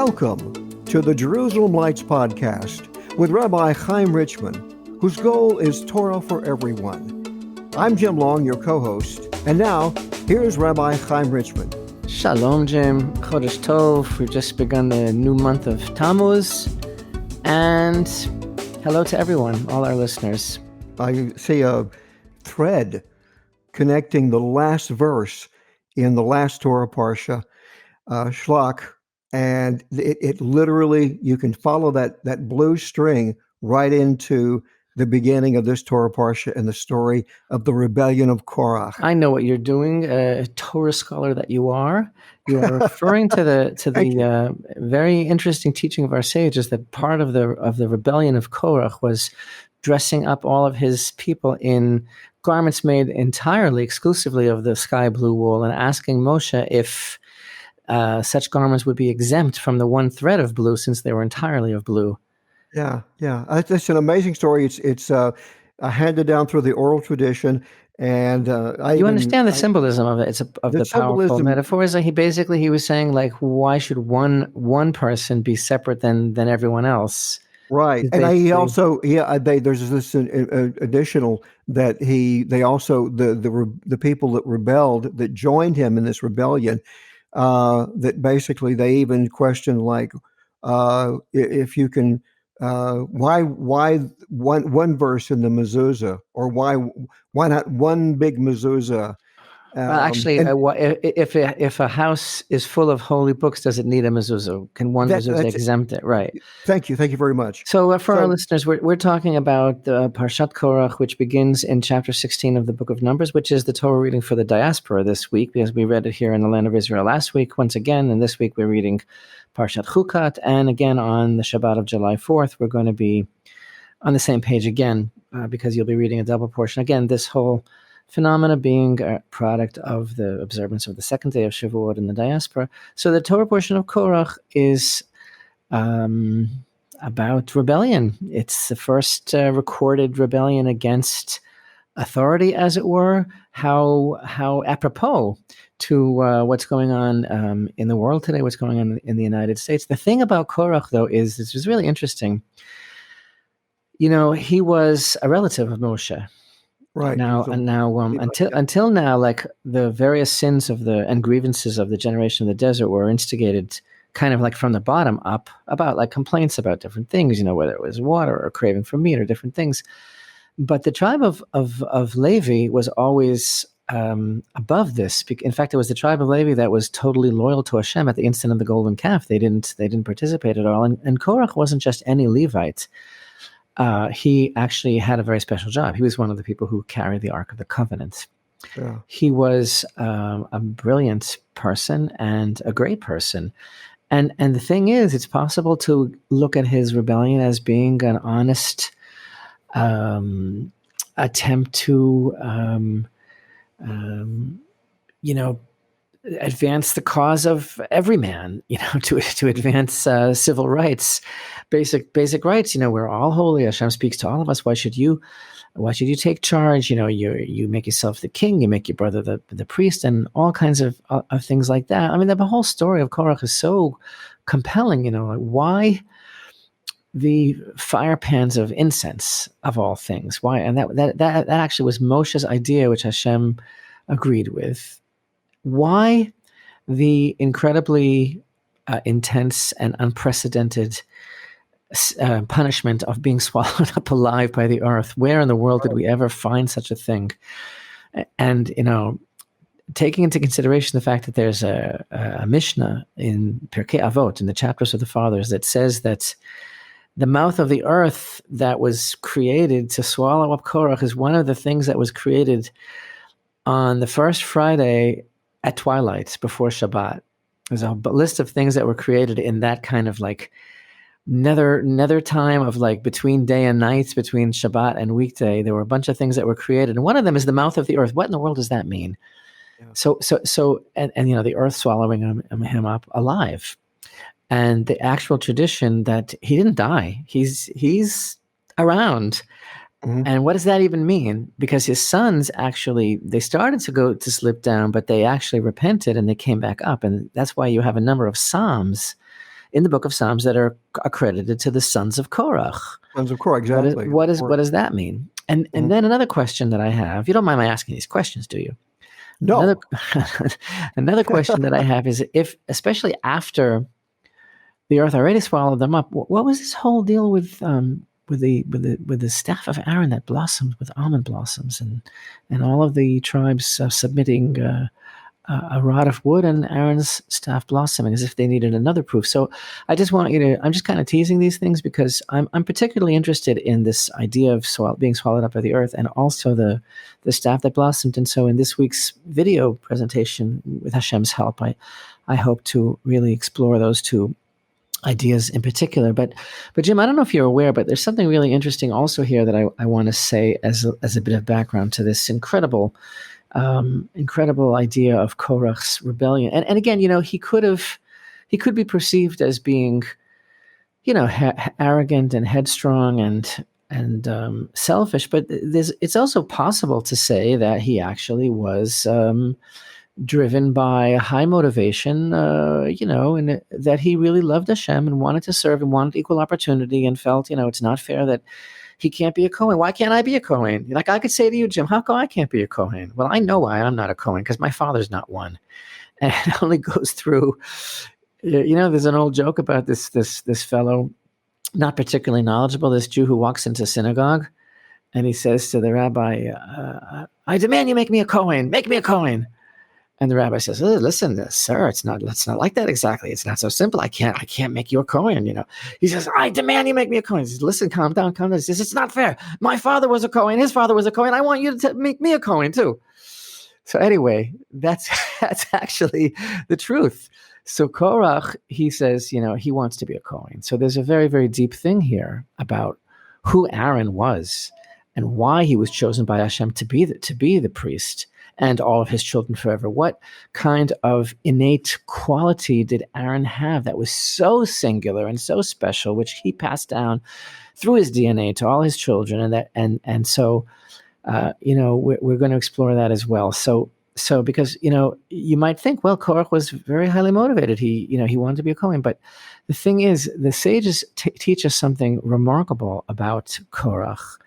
Welcome to the Jerusalem Lights podcast with Rabbi Chaim Richman, whose goal is Torah for everyone. I'm Jim Long, your co-host, and now here's Rabbi Chaim Richman. Shalom, Jim. Chodesh Tov. We've just begun the new month of Tammuz, and hello to everyone, all our listeners. I see a thread connecting the last verse in the last Torah Parsha, Shlach, and it literally, you can follow that blue string right into the beginning of this Torah Parsha and the story of the rebellion of Korach. I know what you're doing, a Torah scholar that you are. You are referring to the very interesting teaching of our sages that part of the rebellion of Korach was dressing up all of his people in garments made entirely, exclusively of the sky blue wool, and asking Moshe if such garments would be exempt from the one thread of blue, since they were entirely of blue. Yeah. It's an amazing story. It's handed down through the oral tradition, and you understand the symbolism of it. It's of the powerful metaphors. Like he was saying, like, why should one person be separate than everyone else? Right, and there's this additional that they also the people that rebelled, that joined him in this rebellion, that basically they even question, like, if you can, why one verse in the mezuzah, or why not one big mezuzah? If a house is full of holy books, does it need a mezuzah? Can one mezuzah exempt it? Right. Thank you very much. So for our listeners, we're talking about the Parshat Korach, which begins in chapter 16 of the book of Numbers, which is the Torah reading for the diaspora this week, because we read it here in the land of Israel last week once again, and this week we're reading Parshat Chukat, and again on the Shabbat of July 4th, we're going to be on the same page again, because you'll be reading a double portion. Again, this whole phenomena being a product of the observance of the second day of Shavuot in the diaspora. So the Torah portion of Korach is about rebellion. It's the first recorded rebellion against authority, as it were. How apropos to what's going on in the world today, what's going on in the United States. The thing about Korach, though, is this was really interesting. You know, he was a relative of Moshe. Right. Until now, like, the various sins and grievances of the generation of the desert were instigated kind of like from the bottom up, about like complaints about different things, whether it was water or craving for meat or different things. But the tribe of Levi was always above this. In fact, it was the tribe of Levi that was totally loyal to Hashem at the instant of the golden calf. They didn't participate at all. And Korach wasn't just any Levite. He actually had a very special job. He was one of the people who carried the Ark of the Covenant. Yeah. He was a brilliant person and a great person. And the thing is, it's possible to look at his rebellion as being an honest attempt to, advance the cause of every man, to advance civil rights, basic rights. We're all holy. Hashem speaks to all of us. Why should you take charge? You make yourself the king, you make your brother the priest, and all kinds of things like that. I mean, the whole story of Korach is so compelling. Why the fire pans of incense, of all things? Why? And that actually was Moshe's idea, which Hashem agreed with. Why the incredibly intense and unprecedented punishment of being swallowed up alive by the earth? Where in the world did we ever find such a thing? And, taking into consideration the fact that there's a Mishnah in Pirkei Avot, in the chapters of the fathers, that says that the mouth of the earth that was created to swallow up Korach is one of the things that was created on the first Friday at twilight before Shabbat. There's a list of things that were created in that kind of like nether time of like between day and night, between Shabbat and weekday. There were a bunch of things that were created, and one of them is the mouth of the earth. What in the world does that mean? Yeah. So the earth swallowing him up alive, and the actual tradition that he didn't die. He's around. Mm-hmm. And what does that even mean? Because his sons actually, they started to slip down, but they actually repented and they came back up. And that's why you have a number of Psalms in the book of Psalms that are accredited to the sons of Korach. Sons of Korah, exactly. What does that mean? And then another question that I have, you don't mind my asking these questions, do you? No. Another question that I have is, if, especially after the earth already swallowed them up, what was this whole deal with the staff of Aaron that blossomed with almond blossoms, and all of the tribes submitting a rod of wood and Aaron's staff blossoming, as if they needed another proof? So I just want you to, I'm just kind of teasing these things because I'm particularly interested in this idea of being swallowed up by the earth, and also the staff that blossomed. And so in this week's video presentation, with Hashem's help, I hope to really explore those two ideas in particular. But Jim, I don't know if you're aware, but there's something really interesting also here that I want to say as a bit of background to this incredible idea of Korach's rebellion. And again, he could be perceived as being, arrogant and headstrong and selfish, but it's also possible to say that he actually was driven by a high motivation, and that he really loved Hashem and wanted to serve and wanted equal opportunity, and felt, it's not fair that he can't be a Kohen. Why can't I be a Kohen? Like I could say to you, Jim, how come I can't be a Kohen? Well, I know why I'm not a Kohen, because my father's not one. And it only goes through, there's an old joke about this fellow, not particularly knowledgeable, this Jew who walks into synagogue, and he says to the rabbi, I demand you make me a Kohen. Make me a Kohen. And the rabbi says, listen, sir, it's not like that exactly. It's not so simple. I can't make you a Kohen, He says, I demand you make me a Kohen. He says, listen, calm down. He says, it's not fair. My father was a Kohen. His father was a Kohen. I want you to make me a Kohen too. So anyway, that's actually the truth. So Korach, he says, he wants to be a Kohen. So there's a very, very deep thing here about who Aaron was and why he was chosen by Hashem to be the priest, and all of his children forever. What kind of innate quality did Aaron have that was so singular and so special, which he passed down through his DNA to all his children? And so we're going to explore that as well. So because you might think, well, Korach was very highly motivated. He wanted to be a Kohen, but the thing is, the sages teach us something remarkable about Korach.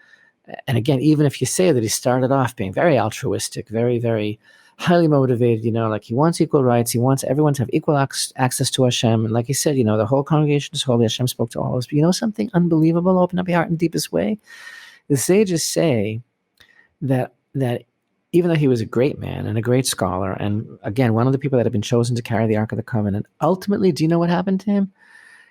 And again, even if you say that he started off being very altruistic, very, very highly motivated, like he wants equal rights, he wants everyone to have equal access to Hashem. And like he said, the whole congregation is holy, Hashem spoke to all of us. But something unbelievable, open up your heart in the deepest way? The sages say that even though he was a great man and a great scholar, and again, one of the people that had been chosen to carry the Ark of the Covenant, ultimately, do you know what happened to him?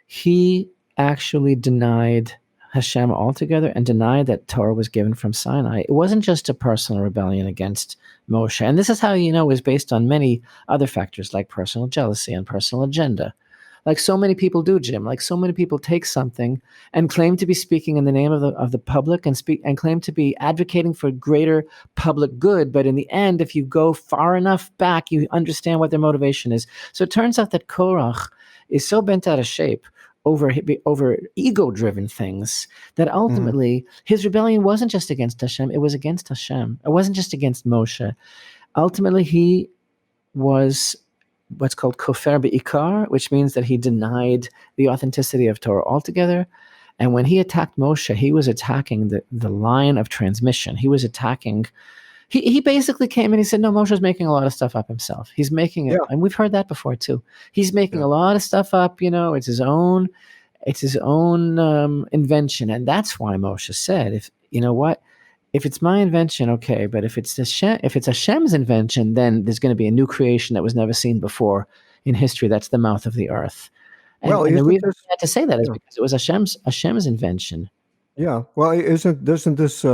He actually denied Hashem altogether and denied that Torah was given from Sinai. It wasn't just a personal rebellion against Moshe. And this is how it was based on many other factors, like personal jealousy and personal agenda. Like so many people do, Jim. Like so many people take something and claim to be speaking in the name of the public and claim to be advocating for greater public good. But in the end, if you go far enough back, you understand what their motivation is. So it turns out that Korach is so bent out of shape over ego-driven things that ultimately his rebellion wasn't just against Hashem, it was against Hashem. It wasn't just against Moshe. Ultimately, he was what's called kofer be'ikar, which means that he denied the authenticity of Torah altogether. And when he attacked Moshe, he was attacking the line of transmission. He was attacking... He basically came and he said, no, Moshe's making a lot of stuff up himself. He's making it, and we've heard that before too. He's making a lot of stuff up, it's his own invention. And that's why Moshe said, if it's my invention, okay, but if it's Hashem's invention, then there's going to be a new creation that was never seen before in history. That's the mouth of the earth. And the reason he had to say that is because it was Hashem's invention. Yeah, well, doesn't this it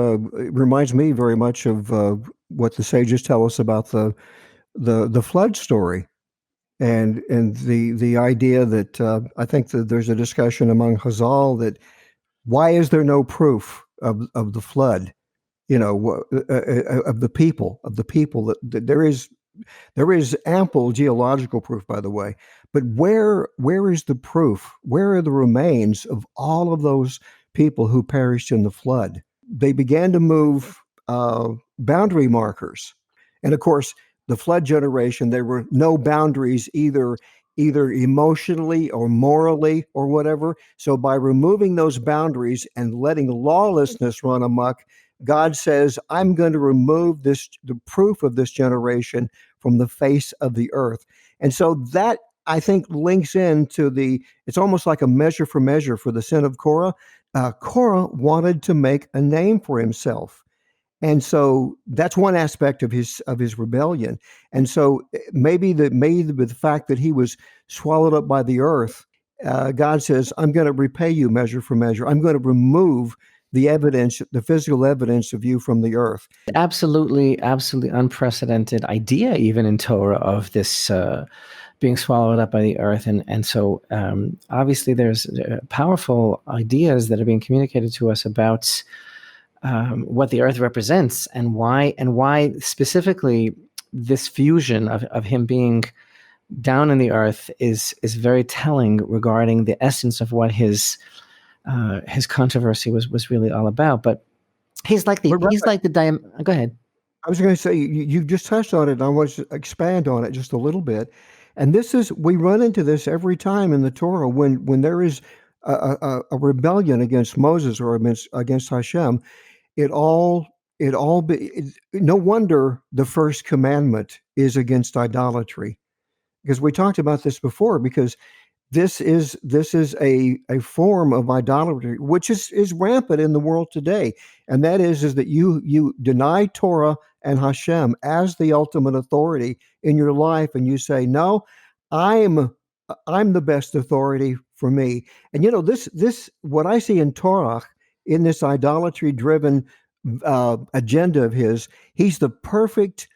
reminds me very much of what the sages tell us about the flood story, and the idea that I think that there's a discussion among Chazal that why is there no proof of the flood, of the people that there is ample geological proof, by the way, but where is the proof? Where are the remains of all of those people who perished in the flood? They began to move boundary markers. And of course, the flood generation, there were no boundaries either either emotionally or morally or whatever. So by removing those boundaries and letting lawlessness run amok, God says, I'm going to remove the proof of this generation from the face of the earth. And so that, I think, links into it's almost like a measure for the sin of Korah. Korah wanted to make a name for himself. And so that's one aspect of his rebellion. And so maybe the fact that he was swallowed up by the earth, God says, I'm going to repay you measure for measure. I'm going to remove the evidence, the physical evidence of you from the earth. Absolutely unprecedented idea, even in Torah, of this being swallowed up by the earth. And so obviously there's powerful ideas that are being communicated to us about what the earth represents and why specifically this fusion of him being down in the earth is very telling regarding the essence of what his controversy was really all about. But go ahead. I was going to say, you just touched on it, and I want to expand on it just a little bit. And we run into this every time in the Torah when there is a rebellion against Moses or against Hashem. No wonder the first commandment is against idolatry, because we talked about this before, because this is a form of idolatry which is rampant in the world today, and that is that you deny Torah and Hashem as the ultimate authority in your life, and you say, no, I'm the best authority for me. And this what I see in Torah, in this idolatry-driven agenda of his, he's the perfect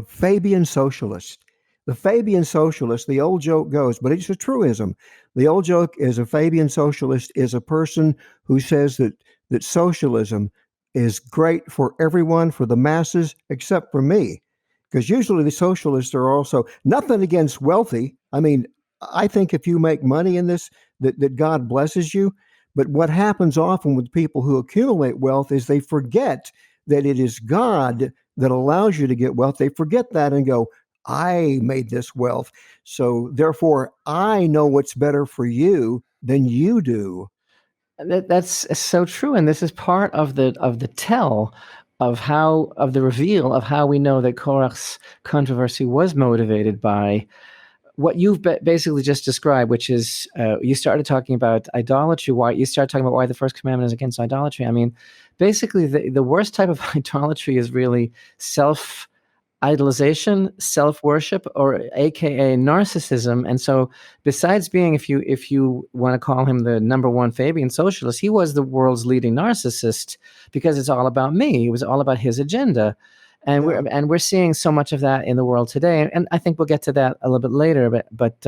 Fabian socialist. The Fabian socialist, the old joke goes, but it's a truism. The old joke is a Fabian socialist is a person who says that socialism is great for everyone, for the masses, except for me. Because usually the socialists are also, nothing against wealthy. I mean, I think if you make money in this, that God blesses you. But what happens often with people who accumulate wealth is they forget that it is God that allows you to get wealth. They forget that and go, I made this wealth, so therefore I know what's better for you than you do. That's so true, and this is part of the tell of the reveal of how we know that Korach's controversy was motivated by what you've basically just described, which is you started talking about idolatry. Why the first commandment is against idolatry? I mean, basically the worst type of idolatry is really self-idolization, self-worship, or AKA narcissism. And so besides being, if you want to call him the number one Fabian socialist, he was the world's leading narcissist, because it's all about me. It was all about his agenda. And we're seeing so much of that in the world today, and I think we'll get to that a little bit later. But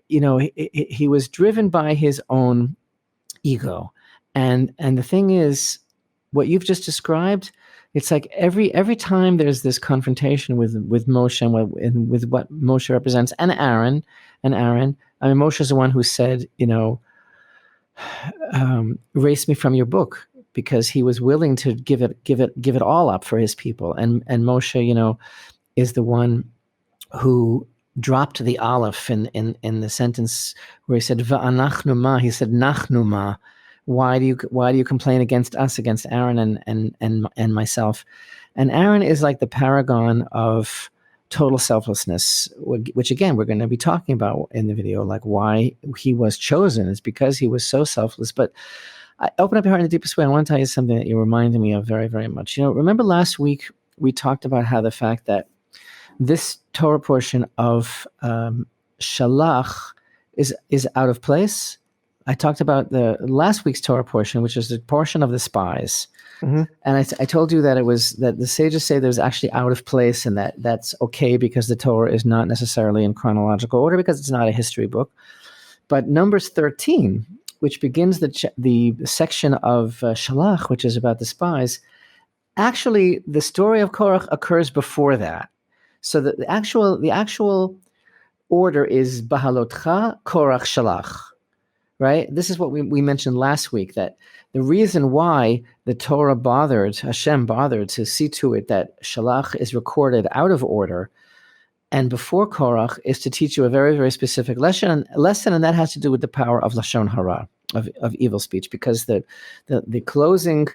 he was driven by his own ego, and the thing is, what you've just described, it's like every time there's this confrontation with Moshe and with what Moshe represents, and Aaron. I mean, Moshe is the one who said, erase me from your book, because he was willing to give it all up for his people. And Moshe, is the one who dropped the aleph in the sentence where he said va'anachnu ma. He said nachnu ma. Why do you complain against us, against Aaron and myself? And Aaron is like the paragon of total selflessness, which again we're going to be talking about in the video, like why he was chosen is because he was so selfless. But I open up your heart in the deepest way. I want to tell you something that you reminded me of very, very much. Remember last week we talked about how the fact that this Torah portion of Shalach is out of place. I talked about the last week's Torah portion, which is the portion of the spies. Mm-hmm. And I told you that it was that the sages say there's actually out of place, and that's okay because the Torah is not necessarily in chronological order because it's not a history book. But Numbers 13, which begins the section of Shalach, which is about the spies, actually the story of Korach occurs before that. So the actual order is Bahalotcha, Korach, Shalach, right? This is what we mentioned last week, that the reason why the Torah Hashem bothered to see to it that Shalach is recorded out of order and before Korach is to teach you a very, very specific lesson, and that has to do with the power of lashon hara, of evil speech, because the closing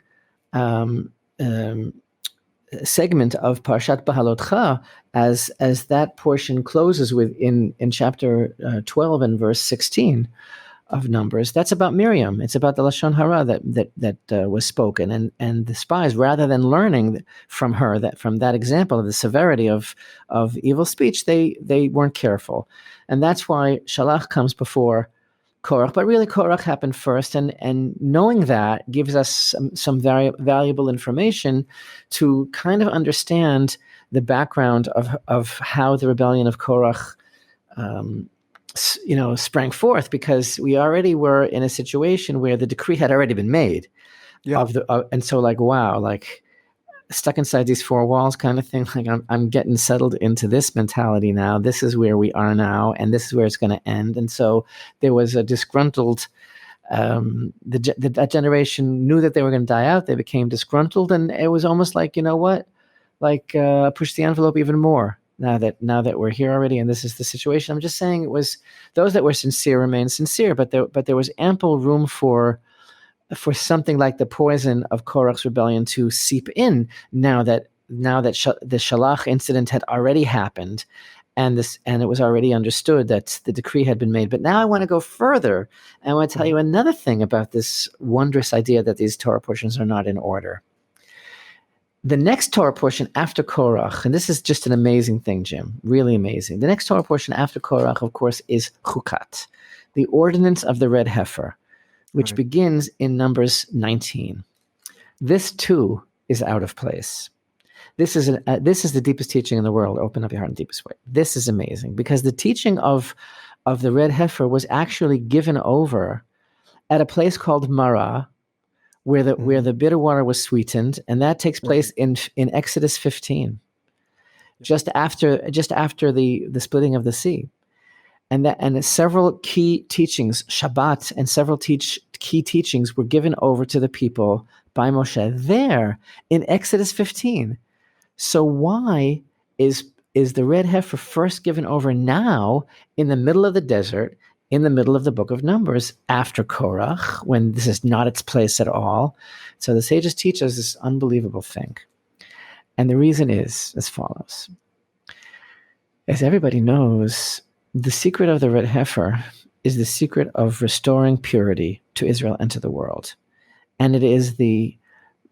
segment of Parshat Bahalotcha, as that portion closes with in chapter 12 and verse 16 of Numbers, that's about Miriam. It's about the lashon hara that was spoken, and the spies, rather than learning from her from that example of the severity of evil speech, they weren't careful, and that's why Shalach comes before Korach. But really, Korach happened first, and knowing that gives us some very valuable information to kind of understand the background of how the rebellion of Korach sprang forth, because we already were in a situation where the decree had already been made. Yeah. And so wow, stuck inside these four walls kind of thing. I'm getting settled into this mentality now. This is where we are now, and this is where it's going to end. And so there was a disgruntled. That generation knew that they were going to die out. They became disgruntled, and it was almost like, push the envelope even more. Now that we're here already, and this is the situation. I'm just saying, it was those that were sincere remained sincere, but there was ample room for something like the poison of Korach's rebellion to seep in. Now that the Shalach incident had already happened, and it was already understood that the decree had been made. But now I want to go further, and I want to tell you another thing about this wondrous idea that these Torah portions are not in order. The next Torah portion after Korach, and this is just an amazing thing, Jim, really amazing. The next Torah portion after Korach, of course, is Chukat, the ordinance of the red heifer, which begins in Numbers 19. This too is out of place. This is the deepest teaching in the world. Open up your heart in the deepest way. This is amazing, because the teaching of the red heifer was actually given over at a place called Marah, where the bitter water was sweetened, and that takes place in Exodus 15, just after the splitting of the sea, and several key teachings, Shabbat, and several key teachings were given over to the people by Moshe there in Exodus 15. So why is the red heifer first given over now in the middle of the desert, in the middle of the book of Numbers, after Korach, when this is not its place at all? So the sages teach us this unbelievable thing. And the reason is as follows. As everybody knows, the secret of the red heifer is the secret of restoring purity to Israel and to the world. And it is the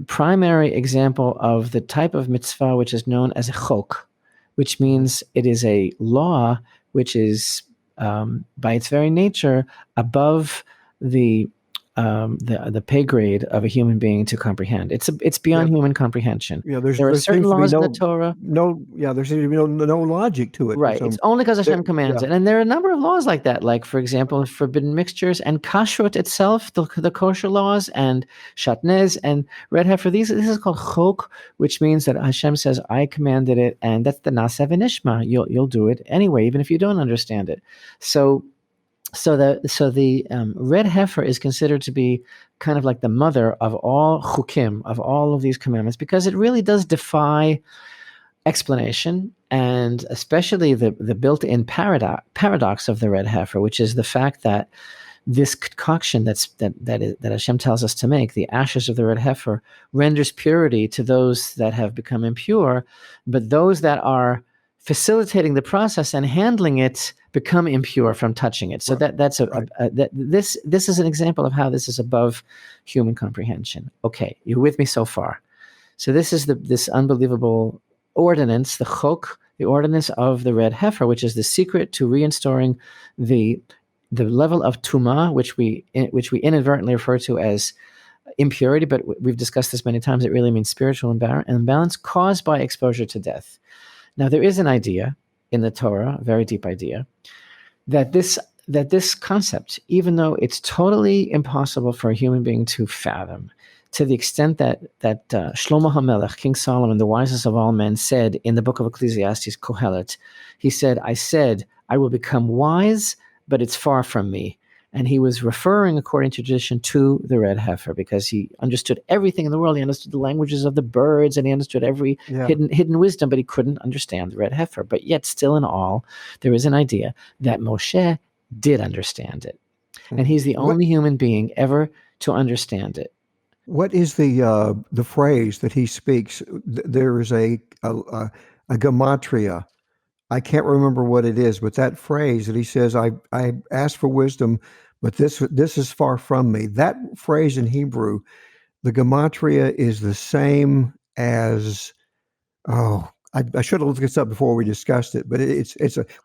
primary example of the type of mitzvah which is known as a chok, which means it is a law which is by its very nature above the pay grade of a human being to comprehend. It's beyond human comprehension. Yeah, there are certain laws in the Torah. There seems to be no logic to it. Right. So, it's only because Hashem commands it. And there are a number of laws like that, like, for example, forbidden mixtures and kashrut itself, the kosher laws, and shatnez and red heifer. This is called chok, which means that Hashem says, I commanded it, and that's the nasa v'nishma. You'll do it anyway, even if you don't understand it. So the red heifer is considered to be kind of like the mother of all chukim, of all of these commandments, because it really does defy explanation, and especially the built-in paradox of the red heifer, which is the fact that this concoction that Hashem tells us to make, the ashes of the red heifer, renders purity to those that have become impure, but those that are facilitating the process and handling it become impure from touching it. So this is an example of how this is above human comprehension. Okay, you're with me so far. So this is this unbelievable ordinance, the chok, the ordinance of the red heifer, which is the secret to reinstalling the level of tumah, which we inadvertently refer to as impurity, but we've discussed this many times. It really means spiritual imbalance caused by exposure to death. Now, there is an idea in the Torah, a very deep idea, that this concept, even though it's totally impossible for a human being to fathom, to the extent that Shlomo HaMelech, King Solomon, the wisest of all men, said in the book of Ecclesiastes, Kohelet, he said, I will become wise, but it's far from me. And he was referring, according to tradition, to the red heifer because he understood everything in the world. He understood the languages of the birds, and he understood every hidden wisdom, but he couldn't understand the red heifer. But yet, still in all, there is an idea that Moshe did understand it. And he's the only human being ever to understand it. What is the phrase that he speaks? There is a gematria. I can't remember what it is, but that phrase that he says, I asked for wisdom, but this is far from me. That phrase in Hebrew, the gematria is the same as, I should have looked this up before we discussed it, but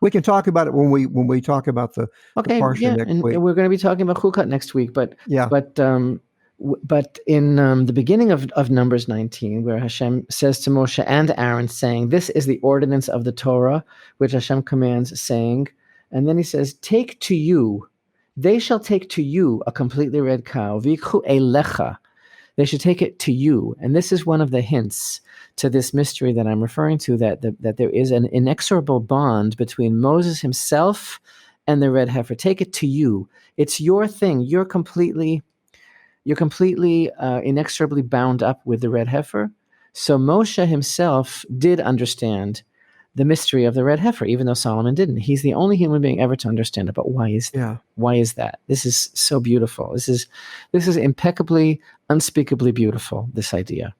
we can talk about it when we talk about the parsha next week. We're going to be talking about Chukat next week, but in the beginning of Numbers 19, where Hashem says to Moshe and Aaron, saying, "This is the ordinance of the Torah, which Hashem commands, saying," and then he says, "Take to you, they shall take to you a completely red cow, v'yikhu elecha." They should take it to you, and this is one of the hints to this mystery that I'm referring to, that there is an inexorable bond between Moses himself and the red heifer. Take it to you; it's your thing. You're completely inexorably bound up with the red heifer. So Moshe himself did understand the mystery of the red heifer, even though Solomon didn't. He's the only human being ever to understand it. But why is that? Why is that? This is so beautiful. This is impeccably, unspeakably beautiful, this idea.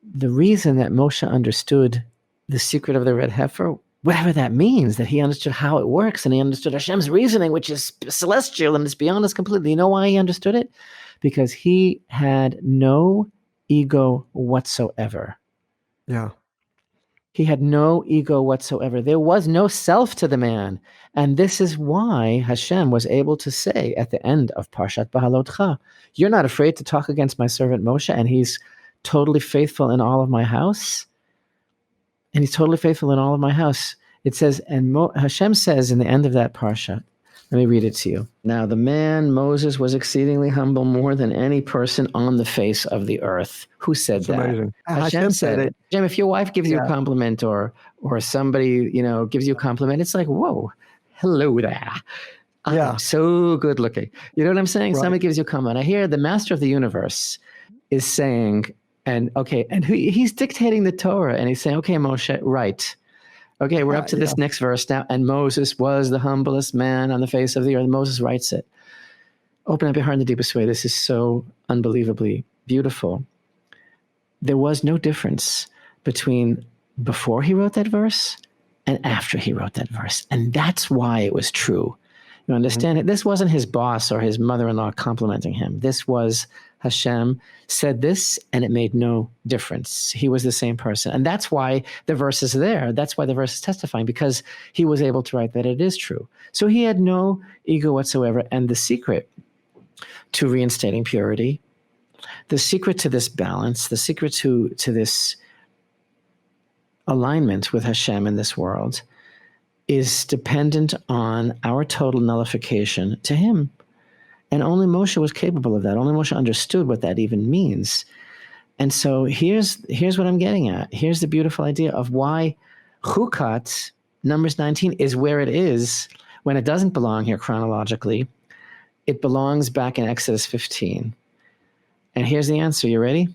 The reason that Moshe understood the secret of the red heifer, whatever that means, that he understood how it works, and he understood Hashem's reasoning, which is celestial and is beyond us completely. You know why he understood it? Because he had no ego whatsoever. Yeah. He had no ego whatsoever. There was no self to the man. And this is why Hashem was able to say at the end of Parshat Bahalotcha, "You're not afraid to talk against my servant Moshe, and he's totally faithful in all of my house." And he's totally faithful in all of my house. It says, and Hashem says in the end of that parsha, let me read it to you. "Now the man Moses was exceedingly humble, more than any person on the face of the earth." Who said That's that? amazing. Hashem said it. Hashem, if your wife gives you a compliment, or somebody gives you a compliment, it's like, whoa, hello there. I'm so good looking. You know what I'm saying? Right. Somebody gives you a compliment. I hear the master of the universe is saying, and he's dictating the Torah, and he's saying, "Okay, Moshe, right. Okay, we're up to this next verse now." And Moses was the humblest man on the face of the earth. Moses writes it. Open up your heart in the deepest way. This is so unbelievably beautiful. There was no difference between before he wrote that verse and after he wrote that verse. And that's why it was true. You understand it? This wasn't his boss or his mother-in-law complimenting him. This was Hashem said this, and it made no difference. He was the same person. And that's why the verse is there. That's why the verse is testifying, because he was able to write that it is true. So he had no ego whatsoever. And the secret to reinstating purity, the secret to this balance, the secret to this alignment with Hashem in this world is dependent on our total nullification to him. And only Moshe was capable of that. Only Moshe understood what that even means. And so here's what I'm getting at. Here's the beautiful idea of why Chukat, Numbers 19, is where it is when it doesn't belong here chronologically. It belongs back in Exodus 15. And here's the answer. You ready?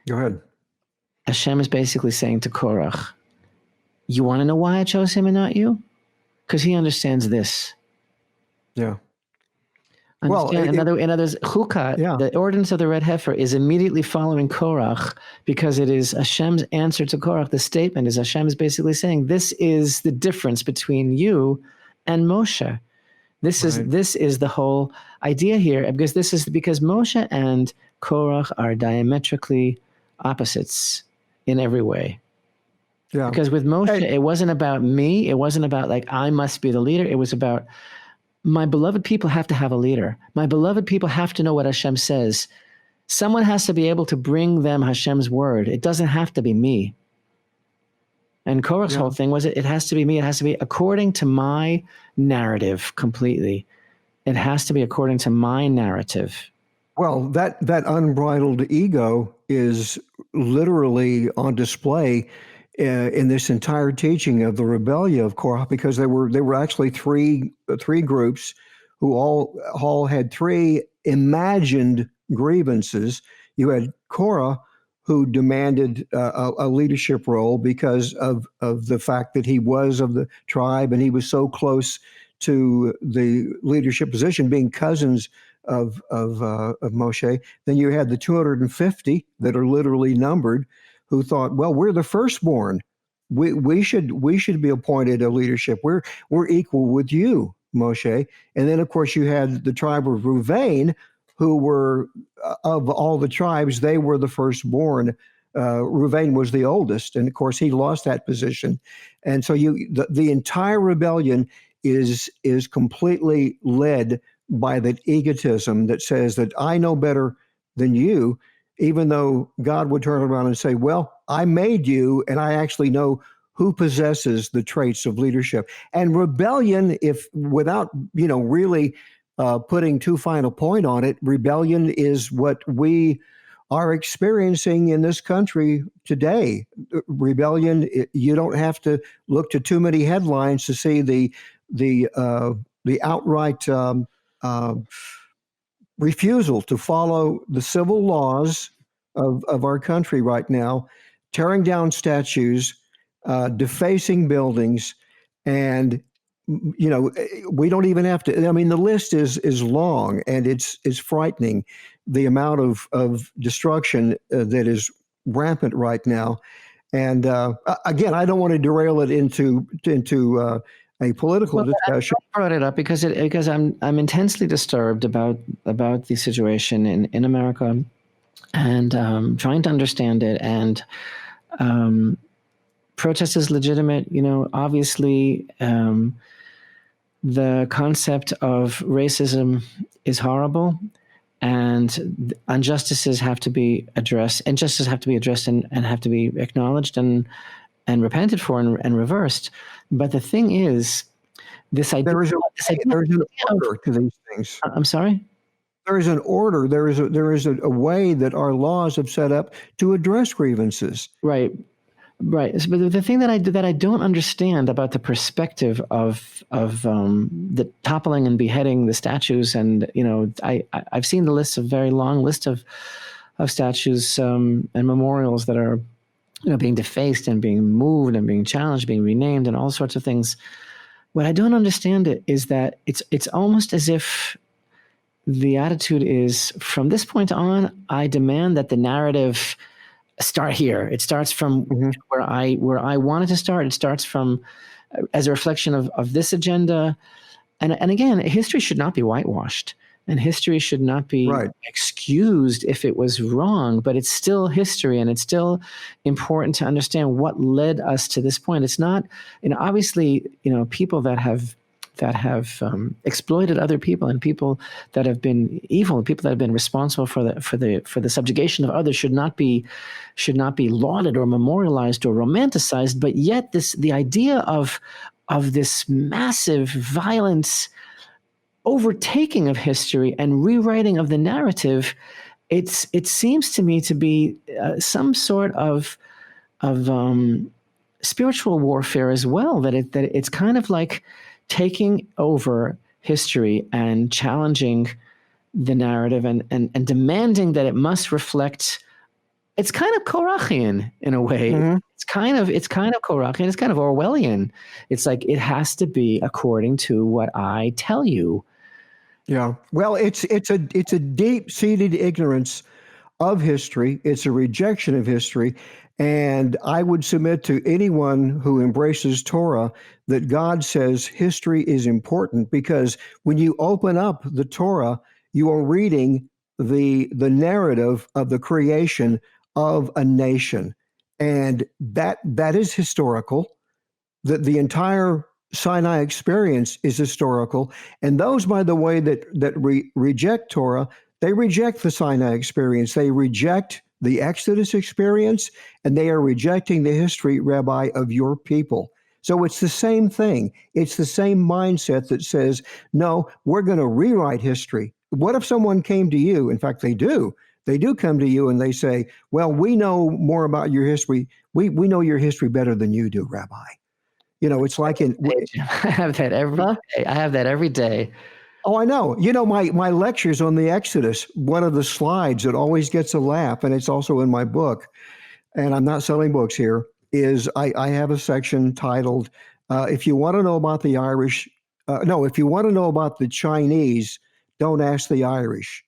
Go ahead. Hashem is basically saying to Korach, "You want to know why I chose him and not you? Because he understands this." Yeah. Understand? Well, in others, Chukat, the ordinance of the red heifer, is immediately following Korach, because it is Hashem's answer to Korach. The statement is Hashem is basically saying, this is the difference between you and Moshe. This is the whole idea here, because Moshe and Korach are diametrically opposites in every way. Yeah. Because with Moshe, it wasn't about me. It wasn't about like, I must be the leader. It was about, my beloved people have to have a leader. My beloved people have to know what Hashem says. Someone has to be able to bring them Hashem's word. It doesn't have to be me. And Korach's whole thing was it has to be me. It has to be according to my narrative completely. It has to be according to my narrative. Well, that unbridled ego is literally on display in this entire teaching of the rebellion of Korah, because there were actually three groups who all had three imagined grievances. You had Korah, who demanded a leadership role because of the fact that he was of the tribe and he was so close to the leadership position, being cousins of Moshe. Then you had the 250 that are literally numbered, who thought, well, we're the firstborn. We should be appointed a leadership. We're equal with you, Moshe. And then, of course, you had the tribe of Reuven, who were, of all the tribes, they were the firstborn. Reuven was the oldest, and of course, he lost that position. And so the entire rebellion is completely led by that egotism that says that I know better than you, even though God would turn around and say, well, I made you, and I actually know who possesses the traits of leadership. And rebellion, if without really putting too fine a point on it, rebellion is what we are experiencing in this country today. Rebellion, you don't have to look to too many headlines to see the outright refusal to follow the civil laws of our country right now, tearing down statues, defacing buildings, and we don't even have to. I mean, the list is long, and it's frightening, the amount of destruction that is rampant right now. And again, I don't want to derail it into a political discussion. I brought it up because I'm intensely disturbed about the situation in America, and trying to understand it. And protest is legitimate. Obviously. The concept of racism is horrible, and injustices have to be addressed. Injustices have to be addressed and have to be acknowledged and repented for and reversed. But the thing is, this idea there is an order to these things. I'm sorry? There is an order. There is a way that our laws have set up to address grievances. Right. Right, but the thing that I don't understand about the perspective of the toppling and beheading the statues, and I've seen the list, of very long list of statues and memorials that are being defaced and being moved and being challenged, being renamed, and all sorts of things. What I don't understand is that it's almost as if the attitude is, from this point on, I demand that the narrative start here. It starts from where I wanted to start. It starts from as a reflection of this agenda. And again, history should not be whitewashed, and history should not be excused if it was wrong, but it's still history, and it's still important to understand what led us to this point. It's not, obviously, people that have exploited other people, and people that have been evil, and people that have been responsible for the subjugation of others should not be lauded or memorialized or romanticized. But yet the idea of this massive violence, overtaking of history and rewriting of the narrative, it seems to me to be some sort of spiritual warfare as well. That it's kind of like taking over history and challenging the narrative and demanding that it must reflect. It's kind of Korachian in a way. Mm-hmm. It's kind of Korachian. It's kind of Orwellian. It's like it has to be according to what I tell you. Yeah. Well, it's a deep-seated ignorance of history. It's a rejection of history. And I would submit to anyone who embraces Torah that God says history is important, because when you open up the Torah, you are reading the narrative of the creation of a nation. And that is historical. The entire Sinai experience is historical. And those, by the way, that reject Torah, they reject the Sinai experience. They reject the Exodus experience, and they are rejecting the history, Rabbi, of your people. So it's the same thing. It's the same mindset that says, no, we're going to rewrite history. What if someone came to you? In fact, they do. They do come to you and they say, well, we know more about your history. We know your history better than you do, Rabbi. It's like I have that every day. I have that every day. Oh, I know. My lectures on the Exodus, one of the slides that always gets a laugh, and it's also in my book, and I'm not selling books here, is I have a section titled, if you want to know about the Irish, if you want to know about the Chinese, don't ask the Irish.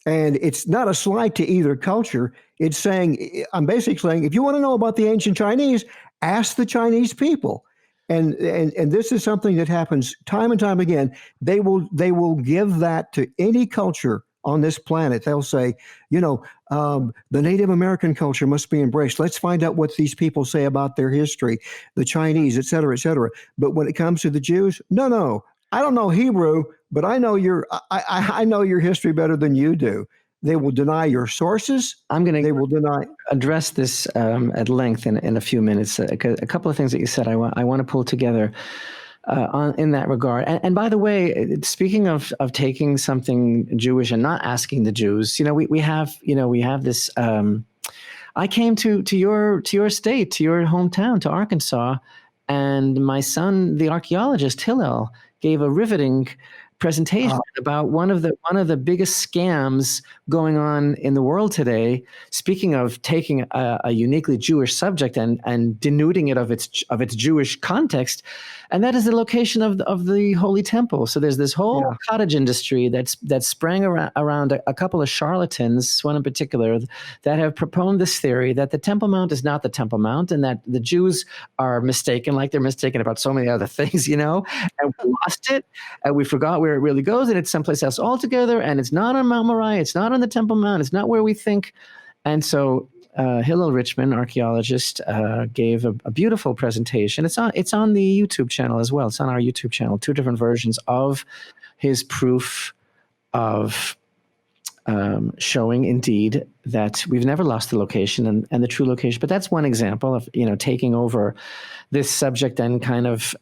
And it's not a slight to either culture. I'm basically saying, if you want to know about the ancient Chinese, ask the Chinese people. And this is something that happens time and time again. They will give that to any culture on this planet. They'll say, the Native American culture must be embraced. Let's find out what these people say about their history, the Chinese, et cetera, et cetera. But when it comes to the Jews, no, I don't know Hebrew, but I know I know your history better than you do. They will deny your sources. They will address this at length in a few minutes. A couple of things that you said I want to pull together in that regard. And by the way, speaking of taking something Jewish and not asking the Jews, we have this. I came to your state, to your hometown, to Arkansas, and my son, the archaeologist Hillel, gave a riveting presentation about one of the biggest scams going on in the world today. Speaking of taking a uniquely Jewish subject and denuding it of its Jewish context, and that is the location of the Holy Temple. So there's this whole cottage industry that sprang around a couple of charlatans, one in particular, that have proposed this theory that the Temple Mount is not the Temple Mount, and that the Jews are mistaken, like they're mistaken about so many other things, and we lost it, and we forgot where it really goes, and it's someplace else altogether, and it's not on Mount Moriah, it's not on the Temple Mount, it's not where we think. And so Hillel Richman, archaeologist, gave a beautiful presentation. It's on the YouTube channel as well. It's on our YouTube channel, 2 different versions of his proof of showing indeed that we've never lost the location and the true location. But that's one example of taking over this subject and kind of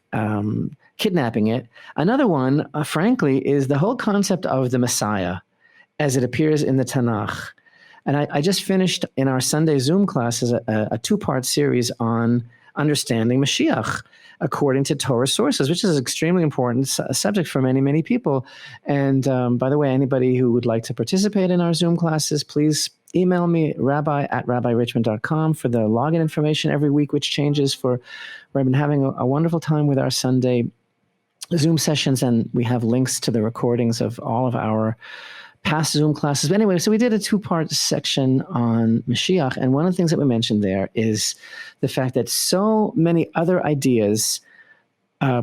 kidnapping it. Another one, frankly, is the whole concept of the Messiah as it appears in the Tanakh. And I just finished in our Sunday Zoom classes a 2-part series on understanding Mashiach according to Torah sources, which is an extremely important subject for many, many people. And by the way, anybody who would like to participate in our Zoom classes, please email me, rabbi@rabbiRichman.com, for the login information every week, which changes. We've been having a wonderful time with our Sunday Zoom sessions, and we have links to the recordings of all of our past Zoom classes. But anyway, so we did a 2-part section on Mashiach, and one of the things that we mentioned there is the fact that so many other ideas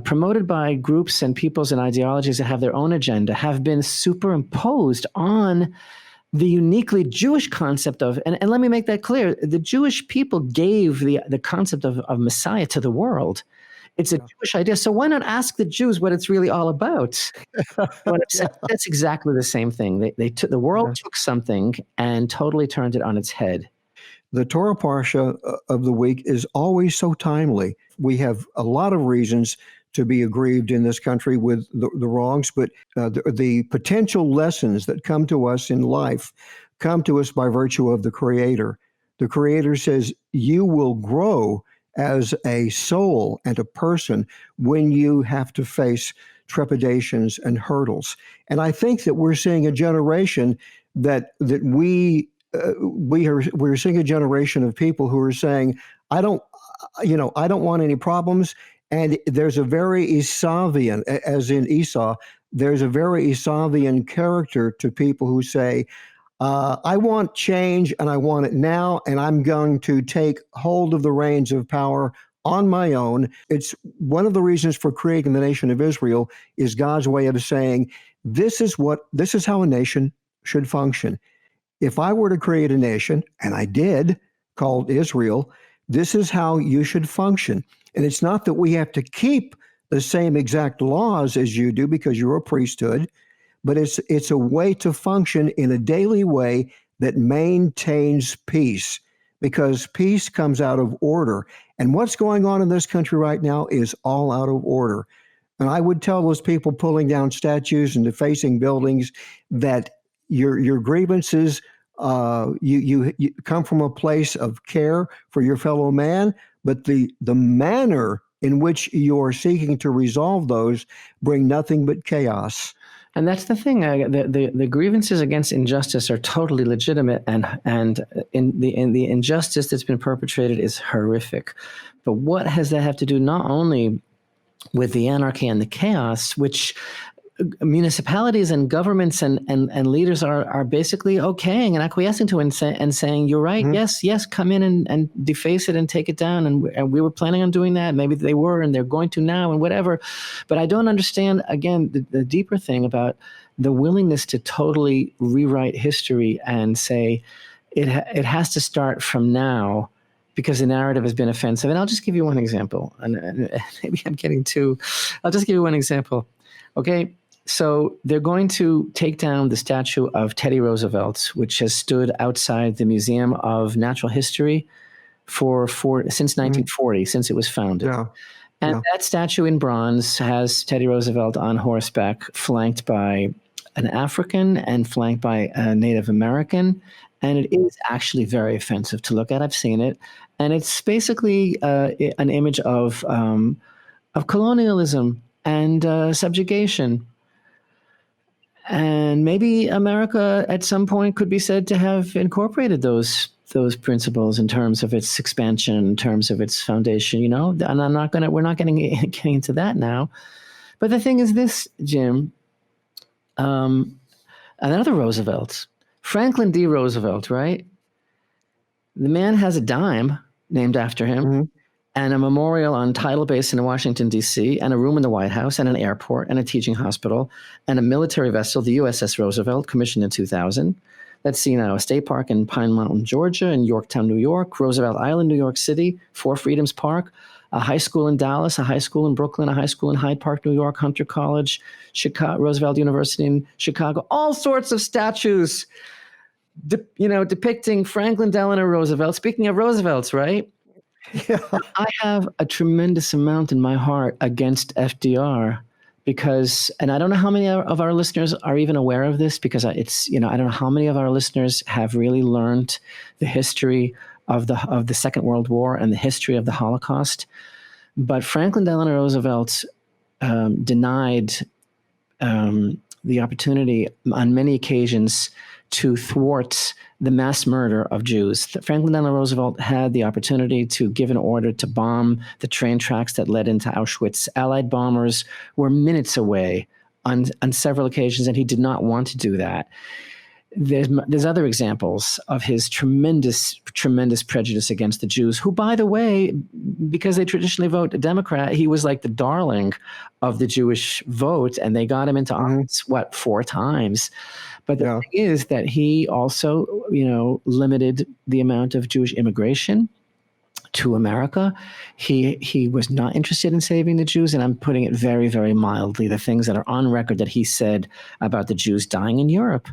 promoted by groups and peoples and ideologies that have their own agenda have been superimposed on the uniquely Jewish concept of, and let me make that clear, the Jewish people gave the concept of Messiah to the world. It's a Jewish idea. So why not ask the Jews what it's really all about? That's exactly the same thing. The world took something and totally turned it on its head. The Torah Parsha of the week is always so timely. We have a lot of reasons to be aggrieved in this country with the wrongs, but the potential lessons that come to us in life come to us by virtue of the Creator. The Creator says, you will grow as a soul and a person when you have to face trepidations and hurdles. And I think that we're seeing a generation we're seeing a generation of people who are saying, I don't want any problems. And there's a very Esavian, as in Esau, there's a very Esavian character to people who say, I want change and I want it now, and I'm going to take hold of the reins of power on my own. It's one of the reasons for creating the nation of Israel is God's way of saying, this is how a nation should function. If I were to create a nation, and I did, called Israel, this is how you should function. And it's not that we have to keep the same exact laws as you do because you're a priesthood, but it's a way to function in a daily way that maintains peace, because peace comes out of order. And what's going on in this country right now is all out of order. And I would tell those people pulling down statues and defacing buildings that your grievances You come from a place of care for your fellow man, but the manner in which you're seeking to resolve those bring nothing but chaos. And that's the thing. The grievances against injustice are totally legitimate, and in the injustice that's been perpetrated is horrific. But what does that have to do not only with the anarchy and the chaos, which municipalities and governments and leaders are basically okaying and acquiescing to, and saying, you're right, yes, come in and deface it and take it down. And we were planning on doing that. Maybe they were, and they're going to now, and whatever. But I don't understand, again, the deeper thing about the willingness to totally rewrite history and say it has to start from now, because the narrative has been offensive. And I'll just give you one example. And maybe I'm getting too, I'll just give you one example. Okay. So they're going to take down the statue of Teddy Roosevelt, which has stood outside the Museum of Natural History since 1940, since it was founded. Yeah. And that statue in bronze has Teddy Roosevelt on horseback, flanked by an African and flanked by a Native American. And it is actually very offensive to look at. I've seen it. And it's basically an image of colonialism and subjugation. And maybe America at some point could be said to have incorporated those principles in terms of its expansion, in terms of its foundation, and we're not getting into that now. But the thing is this, Jim, another Roosevelt, Franklin D. Roosevelt, right? The man has a dime named after him, and a memorial on Tidal Basin in Washington, D.C., and a room in the White House, and an airport, and a teaching hospital, and a military vessel, the USS Roosevelt, commissioned in 2000. Let's see now, a state park in Pine Mountain, Georgia, in Yorktown, New York, Roosevelt Island, New York City, Four Freedoms Park, a high school in Dallas, a high school in Brooklyn, a high school in Hyde Park, New York, Hunter College, Chicago, Roosevelt University in Chicago, all sorts of statues, depicting Franklin Delano Roosevelt. Speaking of Roosevelts, right? Yeah. I have a tremendous amount in my heart against FDR because, and I don't know how many of our listeners are even aware of this, because I don't know how many of our listeners have really learned the history of the Second World War and the history of the Holocaust. But Franklin Delano Roosevelt denied the opportunity on many occasions to thwart the mass murder of Jews. Franklin Delano Roosevelt had the opportunity to give an order to bomb the train tracks that led into Auschwitz. Allied bombers were minutes away on several occasions, and he did not want to do that. There's other examples of his tremendous prejudice against the Jews, who, by the way, because they traditionally vote Democrat, he was like the darling of the Jewish vote, and they got him into office, 4 times. But the thing is that he also, limited the amount of Jewish immigration to America. He was not interested in saving the Jews, and I'm putting it very, very mildly, the things that are on record that he said about the Jews dying in Europe.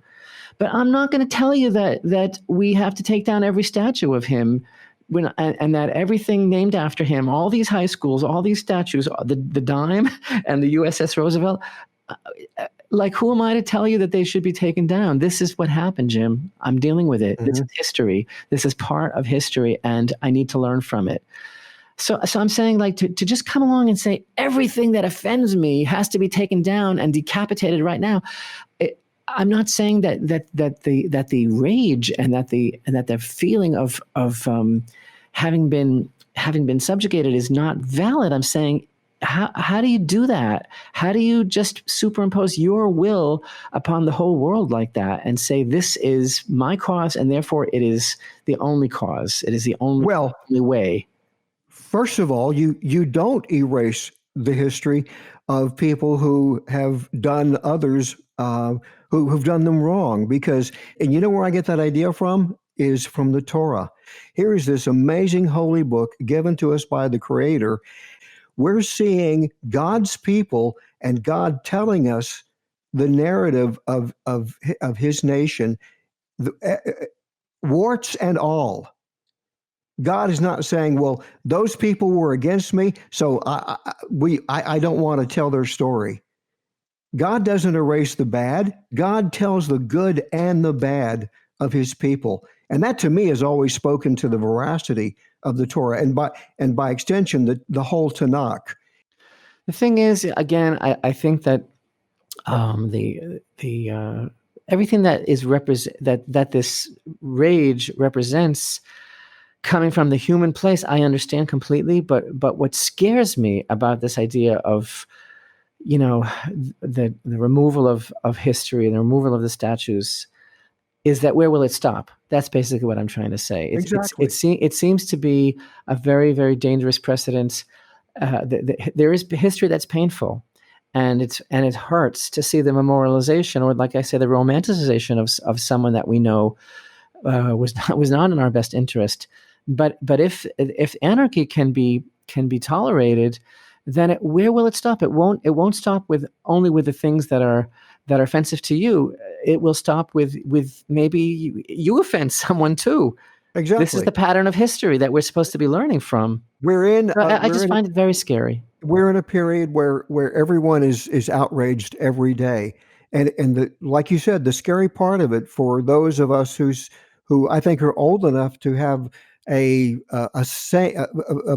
But I'm not going to tell you that we have to take down every statue of him, and that everything named after him, all these high schools, all these statues, the dime and the USS Roosevelt, like, who am I to tell you that they should be taken down? This is what happened, Jim. I'm dealing with it. This is history. This is part of history, and I need to learn from it. So I'm saying, like, to just come along and say everything that offends me has to be taken down and decapitated right now. I'm not saying that the rage and that the feeling of having been subjugated is not valid. I'm saying, how do you do that? How do you just superimpose your will upon the whole world like that and say, this is my cause and therefore it is the only cause? It is the only way. First of all, you don't erase the history of people who have done others who've done them wrong, and you know where I get that idea from is from the Torah. Here is this amazing holy book given to us by the Creator. We're seeing God's people and God telling us the narrative of His nation, warts and all. God is not saying, well, those people were against me, so I don't want to tell their story. God doesn't erase the bad. God tells the good and the bad of his people. And that to me has always spoken to the veracity of the Torah, and by extension, the whole Tanakh. The thing is, again, I think that the everything that is that this rage represents coming from the human place, I understand completely. But what scares me about this idea of, the removal of history and the removal of the statues is that where will it stop? That's basically what I'm trying to say. Exactly. It seems to be a very, very dangerous precedent. There is history that's painful, and it hurts to see the memorialization, or like I say, the romanticization of someone that we know was not in our best interest. But if anarchy can be tolerated, then where will it stop? It won't stop with the things that are offensive to you. It will stop with maybe you offend someone too. Exactly. This is the pattern of history that we're supposed to be learning from. I just find it very scary. We're in a period where everyone is outraged every day, and like you said, the scary part of it for those of us who I think are old enough to have a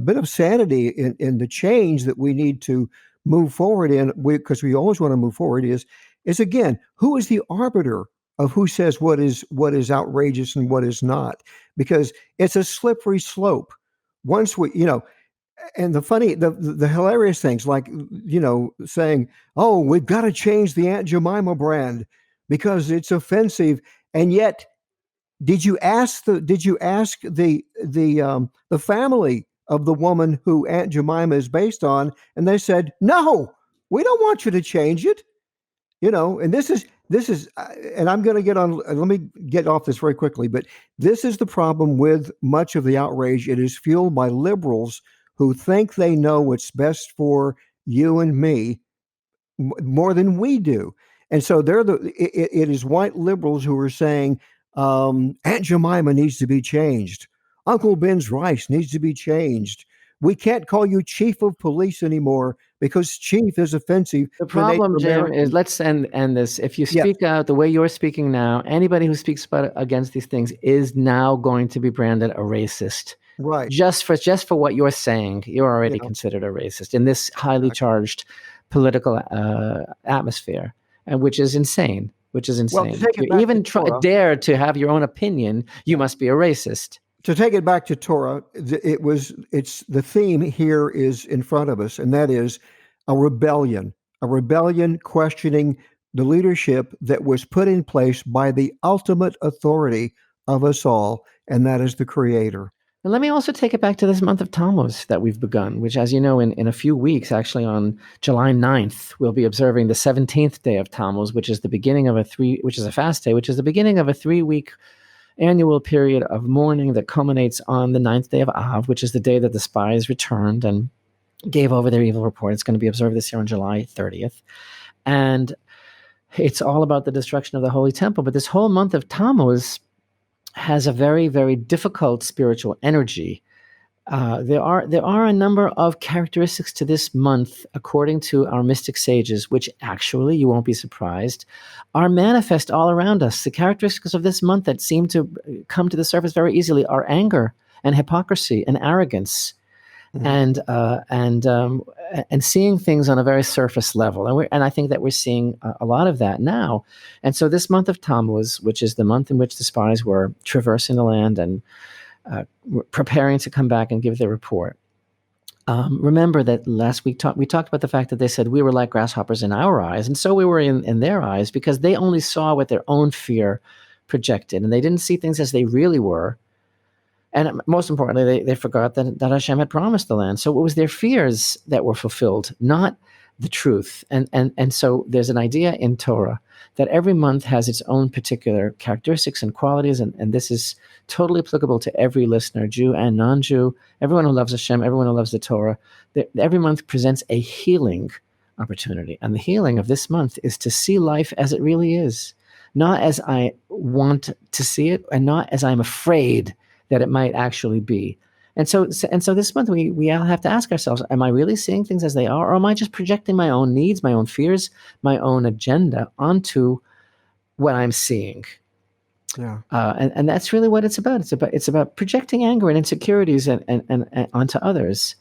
bit of sanity in the change that we need to move forward in, because we always want to move forward, is again, who is the arbiter of who says what is outrageous and what is not? Because it's a slippery slope. Once we, and the hilarious things like, saying, oh, we've got to change the Aunt Jemima brand because it's offensive. And yet, did you ask the family of the woman who Aunt Jemima is based on? And they said, no, we don't want you to change it. And this is, and I'm going to get on, let me get off this very quickly, but this is the problem with much of the outrage. It is fueled by liberals who think they know what's best for you and me more than we do. And so it is white liberals who are saying, Aunt Jemima needs to be changed. Uncle Ben's rice needs to be changed. We can't call you chief of police anymore because chief is offensive. The problem, Jim, is let's end this. If you speak out the way you're speaking now, anybody who speaks against these things is now going to be branded a racist. Right. Just for what you're saying, you're already considered a racist in this highly charged political atmosphere, and which is insane. Well, if you even dare to have your own opinion, you must be a racist. To take it back to Torah, it's the theme here is in front of us, and that is a rebellion questioning the leadership that was put in place by the ultimate authority of us all, and that is the Creator. And let me also take it back to this month of Tammuz that we've begun, which, as you know, in a few weeks, actually on July 9th, we'll be observing the 17th day of Tammuz, which is the beginning of which is a fast day, which is the beginning of a 3-week annual period of mourning that culminates on the 9th day of Av, which is the day that the spies returned and gave over their evil report. It's going to be observed this year on July 30th. And it's all about the destruction of the Holy Temple. But this whole month of Tammuz has a very, very difficult spiritual energy. There are a number of characteristics to this month, according to our mystic sages, which actually, you won't be surprised, are manifest all around us. The characteristics of this month that seem to come to the surface very easily are anger and hypocrisy and arrogance, and seeing things on a very surface level. And I think that we're seeing a lot of that now. And so this month of Tammuz, which is the month in which the spies were traversing the land and preparing to come back and give their report. Remember that last week we talked about the fact that they said we were like grasshoppers in our eyes, and so we were in their eyes, because they only saw what their own fear projected, and they didn't see things as they really were. And most importantly, they forgot that Hashem had promised the land. So it was their fears that were fulfilled, not the truth. And so there's an idea in Torah that every month has its own particular characteristics and qualities, and this is totally applicable to every listener, Jew and non-Jew, everyone who loves Hashem, everyone who loves the Torah. Every month presents a healing opportunity, and the healing of this month is to see life as it really is, not as I want to see it, and not as I'm afraid that it might actually be. And so this month we all have to ask ourselves, am I really seeing things as they are, or am I just projecting my own needs, my own fears, my own agenda onto what I'm seeing? Yeah. And that's really what it's about. It's about projecting anger and insecurities and onto others.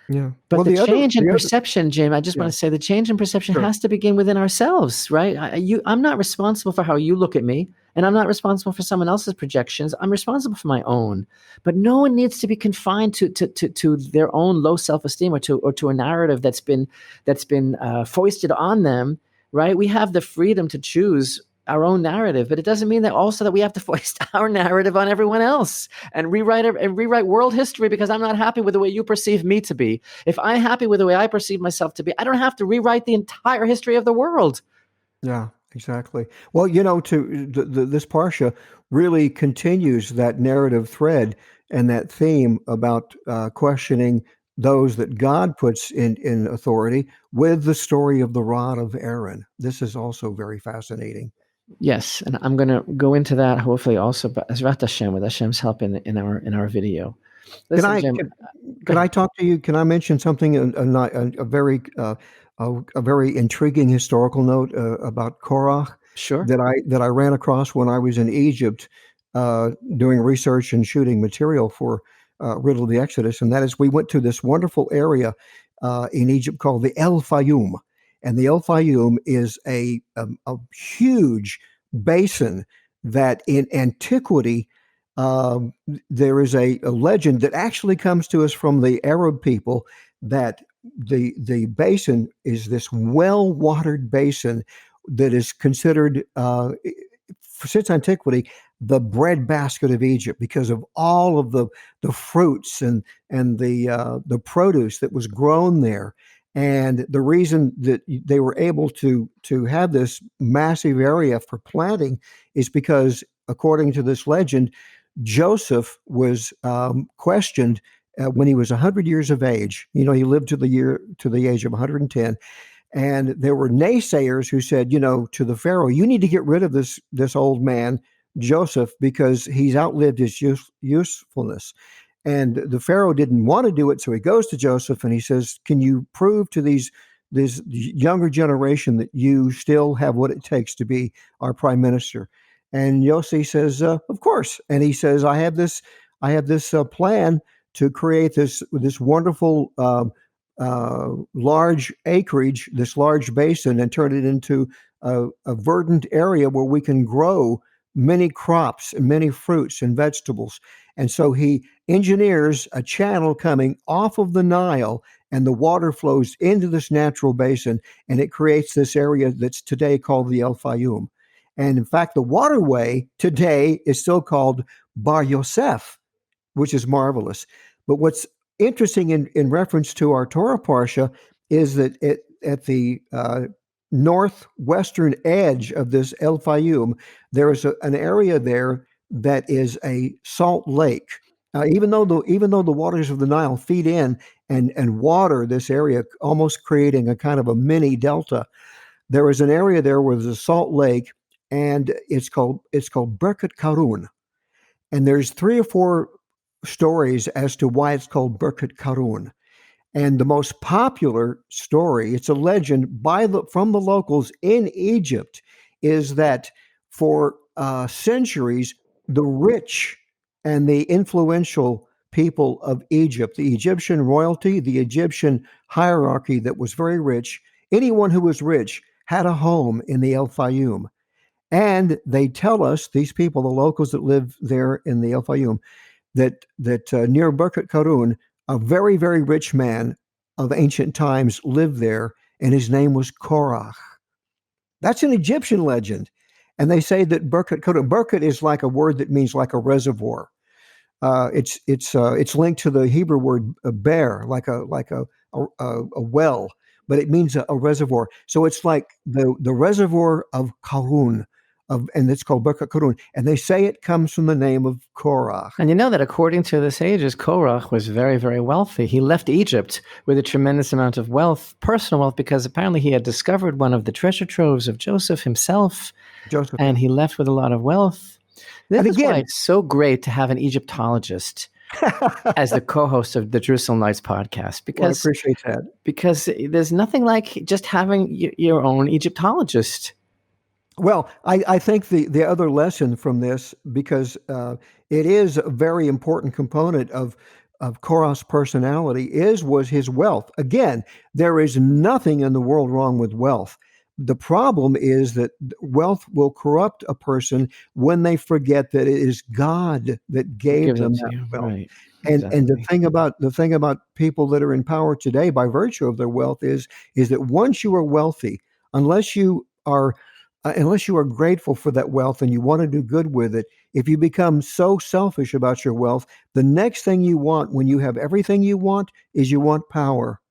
Yeah. But Well, the change in the other, perception, Jim, I just yeah, want to say the change in perception sure. has to begin within ourselves, right? I'm not responsible for how you look at me, and I'm not responsible for someone else's projections. I'm responsible for my own. But no one needs to be confined to their own low self-esteem or to a narrative that's been foisted on them, right? We have the freedom to choose our own narrative, but it doesn't mean that also that we have to foist our narrative on everyone else and rewrite world history because I'm not happy with the way you perceive me to be. If I'm happy with the way I perceive myself to be, I don't have to rewrite the entire history of the world. Yeah, exactly. Well, this parsha really continues that narrative thread and that theme about questioning those that God puts in authority with the story of the rod of Aaron. This is also very fascinating. Yes, and I'm going to go into that hopefully also, but as Rat Hashem, with Hashem's help in our video. Can Listen, I Jim. can, Go can I ahead. talk to you? Can I mention something a very intriguing historical note about Korach Sure. that I ran across when I was in Egypt doing research and shooting material for Riddle of the Exodus, and that is we went to this wonderful area in Egypt called the El Fayum, and the El Fayum is a huge basin that in antiquity. There is a legend that actually comes to us from the Arab people that the basin is this well-watered basin that is considered since antiquity the breadbasket of Egypt because of all of the fruits and the produce that was grown there. And the reason that they were able to have this massive area for planting is because, according to this legend, Joseph was questioned when he was 100 years of age. He lived to the age of 110, and there were naysayers who said, to the Pharaoh, you need to get rid of this old man, Joseph, because he's outlived his usefulness. And the Pharaoh didn't want to do it, so he goes to Joseph and he says, can you prove to this younger generation that you still have what it takes to be our prime minister? And Yossi says, of course. And he says, I have this plan to create this wonderful large acreage, this large basin, and turn it into a verdant area where we can grow many crops and many fruits and vegetables. And so he engineers a channel coming off of the Nile, and the water flows into this natural basin, and it creates this area that's today called the El Fayum. And in fact, the waterway today is still called Bar Yosef, which is marvelous. But what's interesting in reference to our Torah Parsha is that at the northwestern edge of this El Fayum, there is an area there that is a salt lake. Even though the waters of the Nile feed in and water this area, almost creating a kind of a mini delta, there is an area there where there's a salt lake, and it's called Birkat Karun. And there's 3 or 4 stories as to why it's called Birkat Karun. And the most popular story, it's a legend from the locals in Egypt, is that for centuries, the rich and the influential people of Egypt, the Egyptian royalty, the Egyptian hierarchy that was very rich, anyone who was rich had a home in the El Fayum. And they tell us, these people, the locals that live there in the El Fayum, that near Birkat Karun, a very, very rich man of ancient times lived there, and his name was Korach. That's an Egyptian legend. And they say that Birkat Karun, Birkat is like a word that means like a reservoir. It's linked to the Hebrew word bear, like a well, but it means a reservoir. So it's like the reservoir of Karun, and it's called Birkat Karun. And they say it comes from the name of Korach. And you know that according to the sages, Korach was very, very wealthy. He left Egypt with a tremendous amount of wealth, personal wealth, because apparently he had discovered one of the treasure troves of Joseph himself, and he left with a lot of wealth. This is why it's so great to have an Egyptologist as the co-host of the Jerusalem Nights podcast, because I appreciate that. Because there's nothing like just having your own Egyptologist. Well, I think the other lesson from this, because it is a very important component of Korah's personality, was his wealth. Again, there is nothing in the world wrong with wealth. The problem is that wealth will corrupt a person when they forget that it is God that gave Gives it them to that you, wealth. right? And Exactly. the thing about people that are in power today by virtue of their wealth is that once you are wealthy, unless you are unless you are grateful for that wealth and you want to do good with it, if you become so selfish about your wealth, the next thing you want when you have everything you want is you want power.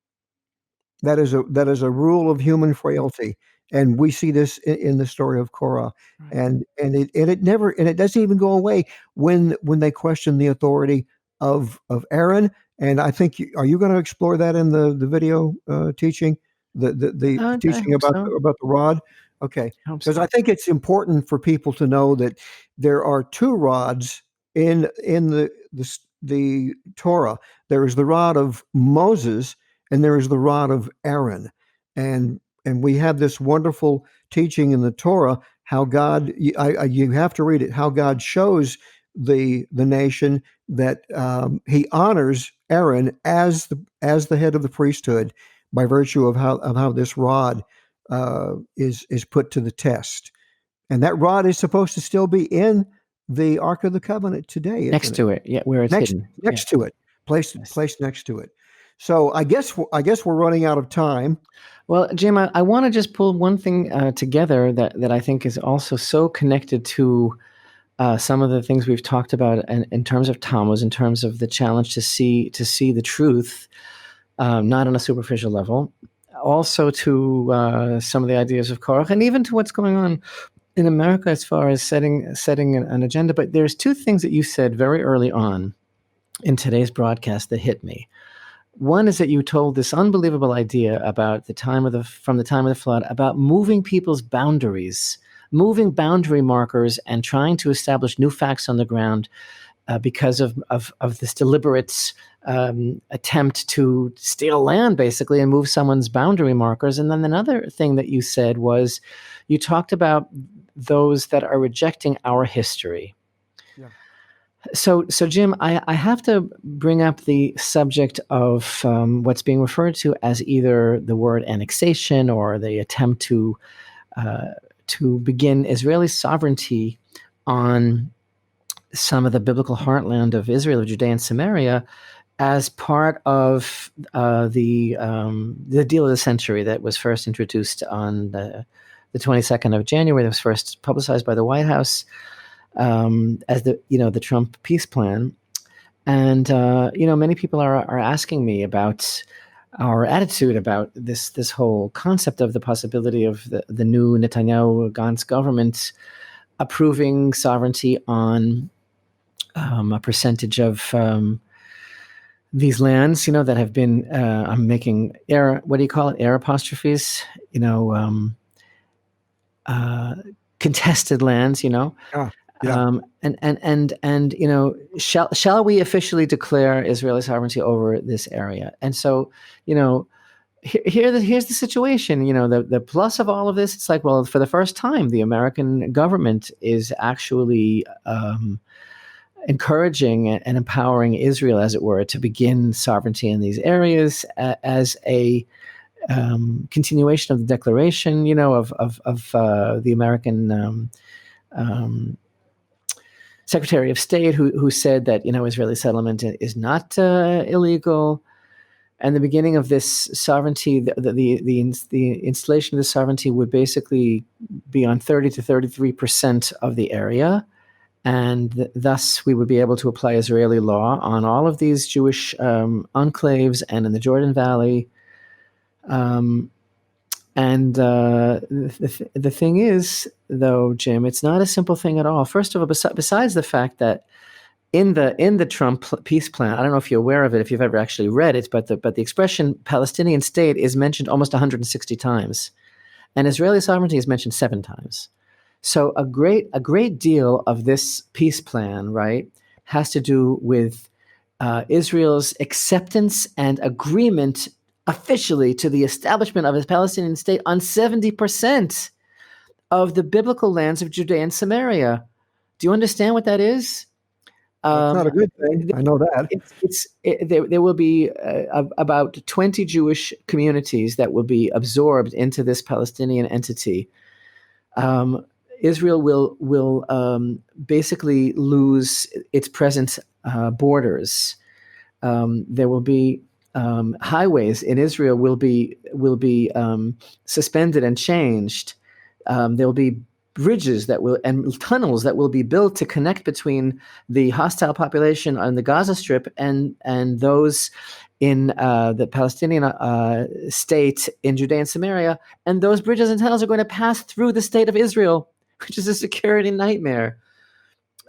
That is a rule of human frailty, and we see this in the story of Korah, Right. and it doesn't even go away when they question the authority of Aaron. And I think are you going to explore that in the video teaching the I teaching hope so. about the rod? Okay, I hope because I so. think it's important for people to know that there are two rods in the Torah. There is the rod of Moses and there is the rod of Aaron. And we have this wonderful teaching in the Torah how God you have to read it, how God shows the nation that he honors Aaron as the head of the priesthood by virtue of how this rod is put to the test. And that rod is supposed to still be in the Ark of the Covenant today, Next isn't it? to it, yeah, where it's hidden. Yeah. Next to it, Yes. placed next to it. So I guess we're running out of time. Well, Jim, I want to just pull one thing together that I think is also so connected to some of the things we've talked about in terms of Tammuz, in terms of the challenge to see the truth, not on a superficial level, also to some of the ideas of Korach, and even to what's going on in America as far as setting an agenda. But there's two things that you said very early on in today's broadcast that hit me. One is that you told this unbelievable idea about from the time of the flood, about moving people's boundaries, moving boundary markers, and trying to establish new facts on the ground because of this deliberate attempt to steal land, basically, and move someone's boundary markers. And then another thing that you said was, you talked about those that are rejecting our history. Yeah. So Jim, I have to bring up the subject of what's being referred to as either the word annexation or the attempt to begin Israeli sovereignty on some of the biblical heartland of Israel, of Judea and Samaria, as part of the deal of the century that was first introduced on the 22nd of January. That was first publicized by the White House as the Trump peace plan. And many people are asking me about our attitude about this whole concept of the possibility of the new Netanyahu-Gantz government approving sovereignty on a percentage of these lands, that have been, I'm making air, what do you call it? Air apostrophes, contested lands, Yeah. Yeah. Shall we officially declare Israeli sovereignty over this area? And so, here's the situation. The plus of all of this, it's like, well, for the first time, the American government is actually encouraging and empowering Israel, as it were, to begin sovereignty in these areas as a continuation of the declaration, of the American Secretary of State, who said that Israeli settlement is not illegal, and the beginning of this sovereignty, the installation of the sovereignty would basically be on 30 to 33% of the area. And thus, we would be able to apply Israeli law on all of these Jewish enclaves and in the Jordan Valley. And the thing is, though, Jim, it's not a simple thing at all. First of all, besides the fact that in the Trump peace plan, I don't know if you're aware of it, if you've ever actually read it, but the expression Palestinian state is mentioned almost 160 times, and Israeli sovereignty is mentioned 7 times. So a great deal of this peace plan, right, has to do with Israel's acceptance and agreement officially to the establishment of a Palestinian state on 70% of the biblical lands of Judea and Samaria. Do you understand what that is? That's not a good thing. I know that. There will be about 20 Jewish communities that will be absorbed into this Palestinian entity. Israel will basically lose its present borders. There will be highways in Israel will be suspended and changed. There will be bridges and tunnels that will be built to connect between the hostile population on the Gaza Strip and those in the Palestinian state in Judea and Samaria. And those bridges and tunnels are going to pass through the state of Israel, which is a security nightmare.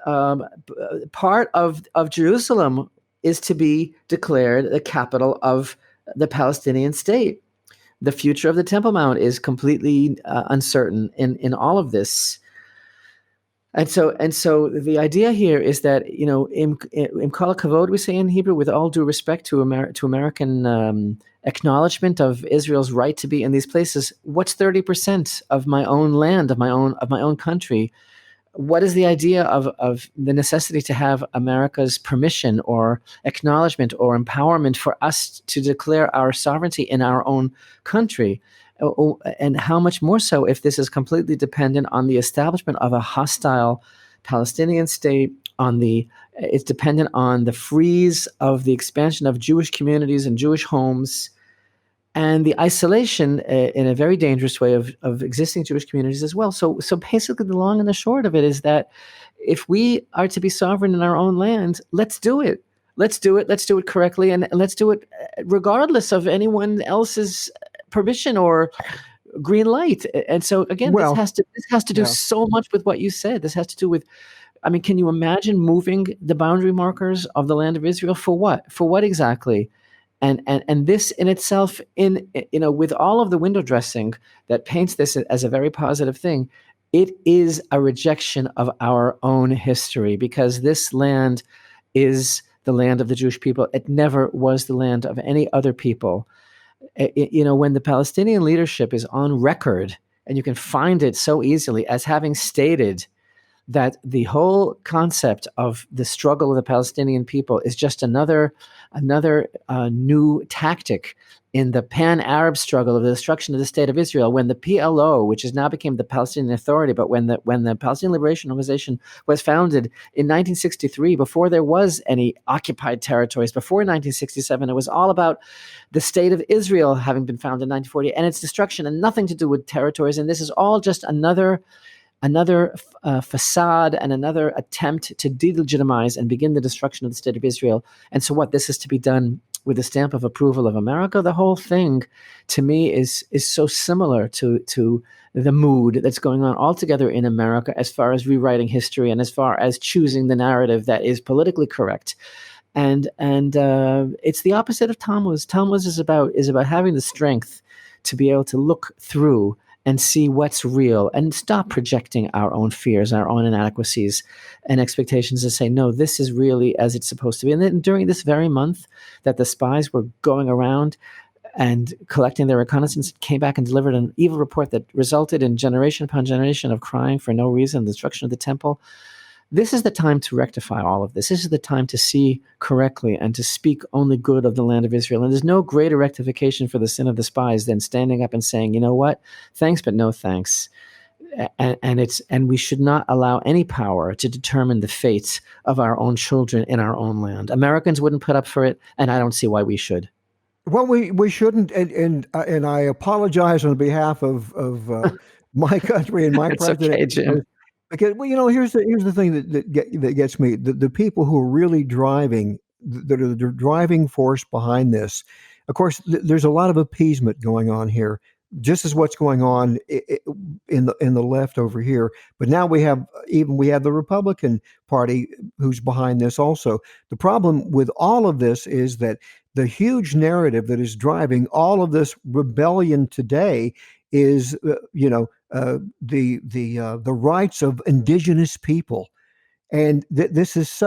Part of Jerusalem is to be declared the capital of the Palestinian state. The future of the Temple Mount is completely uncertain in all of this. And so the idea here is that, im kol kavod, we say in Hebrew, with all due respect to American acknowledgement of Israel's right to be in these places. What's 30% of my own land, of my own country? What is the idea of the necessity to have America's permission or acknowledgement or empowerment for us to declare our sovereignty in our own country? And how much more so if this is completely dependent on the establishment of a hostile Palestinian state, it's dependent on the freeze of the expansion of Jewish communities and Jewish homes, and the isolation in a very dangerous way of existing Jewish communities as well. So basically the long and the short of it is that if we are to be sovereign in our own land, let's do it. Let's do it correctly, and let's do it regardless of anyone else's permission or green light. And so again, this has to do so much with what you said. This has to do with, can you imagine moving the boundary markers of the land of Israel for what? For what exactly? And this in itself, with all of the window dressing that paints this as a very positive thing, it is a rejection of our own history, because this land is the land of the Jewish people. It never was the land of any other people. When the Palestinian leadership is on record, and you can find it so easily as having stated that the whole concept of the struggle of the Palestinian people is just another new tactic in the pan-Arab struggle of the destruction of the state of Israel, when the PLO, which has now become the Palestinian Authority, but when the Palestinian Liberation Organization was founded in 1963, before there was any occupied territories, before 1967, it was all about the state of Israel having been founded in 1940 and its destruction, and nothing to do with territories. And this is all just another facade and another attempt to delegitimize and begin the destruction of the state of Israel. And so this is to be done with a stamp of approval of America? The whole thing, to me, is so similar to the mood that's going on altogether in America as far as rewriting history and as far as choosing the narrative that is politically correct. And it's the opposite of Tammuz. Tammuz is about having the strength to be able to look through and see what's real, and stop projecting our own fears, our own inadequacies and expectations, and say, no, this is really as it's supposed to be. And then during this very month that the spies were going around and collecting their reconnaissance, came back and delivered an evil report that resulted in generation upon generation of crying for no reason, the destruction of the temple. This is the time to rectify all of this. This is the time to see correctly and to speak only good of the land of Israel. And there's no greater rectification for the sin of the spies than standing up and saying, you know what, thanks, but no thanks. And we should not allow any power to determine the fate of our own children in our own land. Americans wouldn't put up for it, and I don't see why we should. Well, we shouldn't, and I apologize on behalf of my country and my president. Okay, Jim. Because, here's the thing that gets me. The people who are really driving, that are the driving force behind this. Of course, there's a lot of appeasement going on here, just as what's going on in the left over here. But now we have the Republican Party who's behind this also. The problem with all of this is that the huge narrative that is driving all of this rebellion today is, the rights of indigenous people, and this is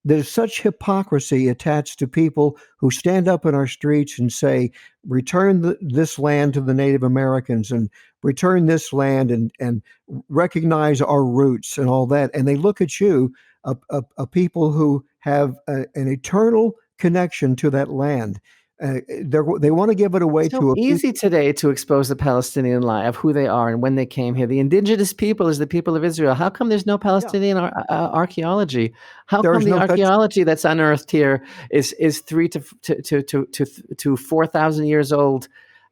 there's such hypocrisy attached to people who stand up in our streets and say, return this land to the Native Americans, and return this land and recognize our roots and all that. And they look at you, a people who have an eternal connection to that land. They want to give it away It's so to a easy people. today to expose the Palestinian lie of who they are and when they came here. The indigenous people is the people of Israel. How come there's no Palestinian archaeology? How There come is the no such archaeology that's unearthed here is 3,000 to 4,000 years old,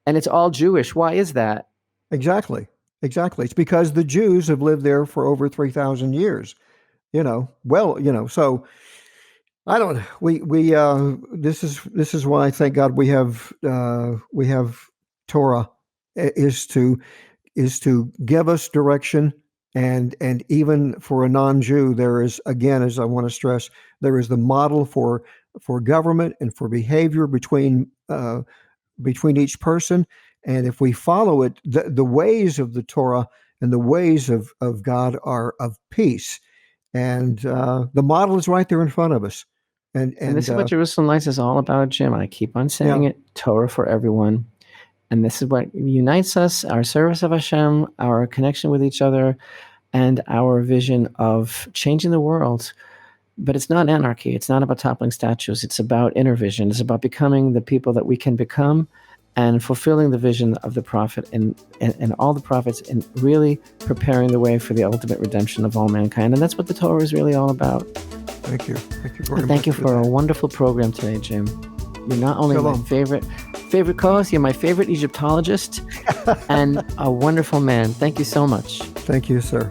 and it's all Jewish? Why is that? exactly. It's because the Jews have lived there for over 3,000 years. So I don't. We this is why, thank God, we have Torah, is to give us direction, and even for a non-Jew, there is, again, as I want to stress, there is the model for government and for behavior between each person, and if we follow it, the ways of the Torah and the ways of God are of peace, and the model is right there in front of us. And this is what Jerusalem Lights is all about, Jim. I keep on saying it: Torah for everyone. And this is what unites us: our service of Hashem, our connection with each other, and our vision of changing the world. But it's not anarchy. It's not about toppling statues. It's about inner vision. It's about becoming the people that we can become, and fulfilling the vision of the prophet and all the prophets, and really preparing the way for the ultimate redemption of all mankind. And that's what the Torah is really all about. Thank you very much. Thank you for a wonderful program today, Jim. You're not only my favorite co-host, you're my favorite Egyptologist and a wonderful man. Thank you so much. Thank you, sir.